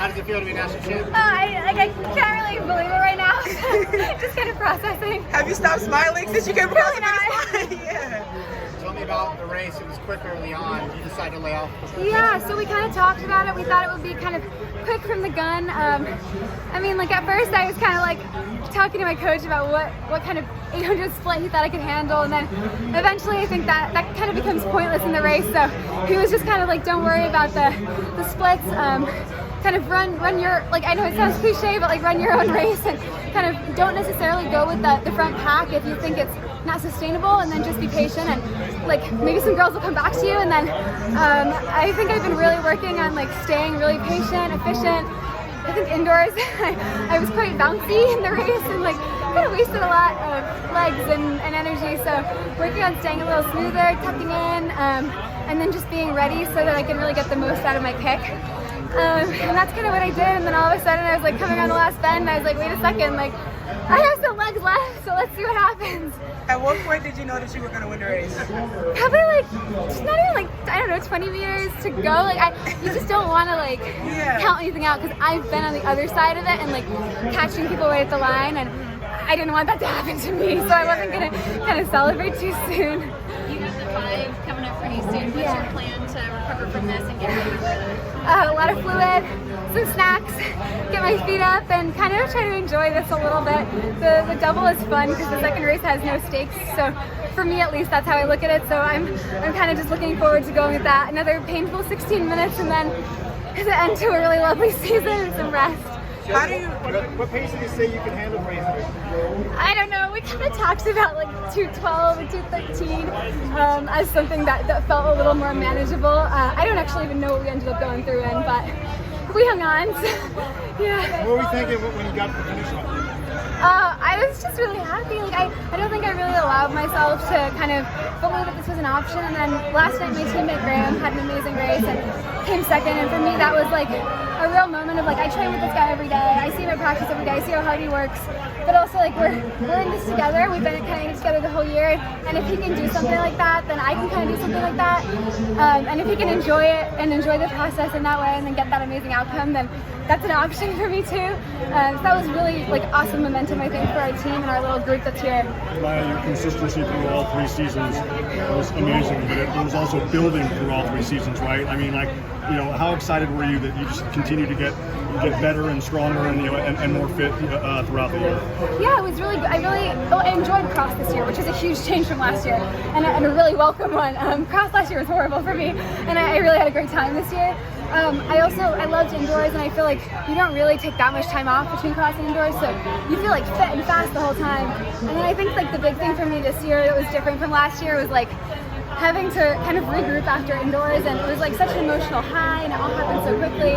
How does it feel to be national champ? I can't really believe it right now. Just kind of processing. Have you stopped smiling since you came across the Really finish line? Yeah. Tell me about the race. It was quick early on. You decided to lay off. Yeah, so we kind of talked about it. We thought it would be kind of quick from the gun. I mean, like at first I was kind of like talking to my coach about what kind of 800 split he thought I could handle, and then eventually I think that kind of becomes pointless in the race. So he was just kind of like, don't worry about the splits. Kind of run your, like, I know it sounds cliche, but like run your own race and kind of don't necessarily go with the front pack if you think it's not sustainable, and then just be patient, and like maybe some girls will come back to you. And then I think I've been really working on like staying really patient, efficient. I think indoors I was quite bouncy in the race and like kind of wasted a lot of legs and energy, so working on staying a little smoother, tucking in, and then just being ready so that I can really get the most out of my kick. And that's kind of what I did, and then all of a sudden I was like coming on the last bend and I was like, wait a second, like I have some legs left, so let's see what happens. At what point did you know that you were going to win the race? Probably like, just not even like, I don't know, 20 meters to go. Like you just don't want to like count anything out, because I've been on the other side of it and like catching people right at the line, and I didn't want that to happen to me, so I wasn't going to kind of celebrate too soon. You have the 5 coming up pretty soon. What's your plan to recover from this and get ready for that? A lot of fluid, some snacks, get my feet up, and kind of try to enjoy this a little bit. The double is fun because the second race has no stakes, so for me at least that's how I look at it. So I'm kind of just looking forward to going with that. Another painful 16 minutes, and then the end to a really lovely season and some rest. How do you? What pace do you say you can handle racing? I don't know. We kind of talked about like 2:12 and 2:13 as something that felt a little more manageable. I don't actually even know what we ended up going through in, but we hung on. So, yeah. What were we thinking when you got to the finish line? I was just really happy. Like I don't think I really allowed myself to kind of believe that this was an option. And then last night my teammate Graham had an amazing race and came second. And for me that was like a real moment of like, I train with this guy every day. I see him at practice every day. I see how hard he works. But also like we're in this together. We've been kind of in it together the whole year. And if he can do something like that, then I can kind of do something like that. And if he can enjoy it and enjoy the process in that way and then get that amazing outcome, then that's an option for me too. So that was really like awesome momentum, I think, for our team and our little group that's here. Maia, your consistency through all 3 seasons was amazing, but it was also building through all 3 seasons, right? I mean, like, you know, how excited were you that you just continue to get better and stronger and, you know, and more fit throughout the year? Yeah, it was really good. I enjoyed cross this year, which is a huge change from last year, and a really welcome one. Cross last year was horrible for me, and I really had a great time this year. I loved indoors, and I feel like you don't really take that much time off between cross and indoors, so you feel like fit and fast the whole time. And then I think like the big thing for me this year that was different from last year was like having to kind of regroup after indoors, and it was like such an emotional high, and it all happened so quickly.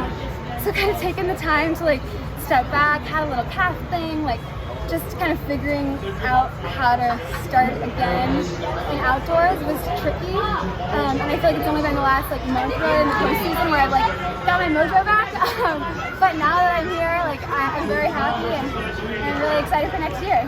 So kind of taking the time to like step back, had a little calf thing, like just kind of figuring out how to start again in outdoors was tricky. And I feel like it's only been the last like month really in the postseason where I've like got my mojo back. But now that I'm here, like I'm very happy and really excited for next year.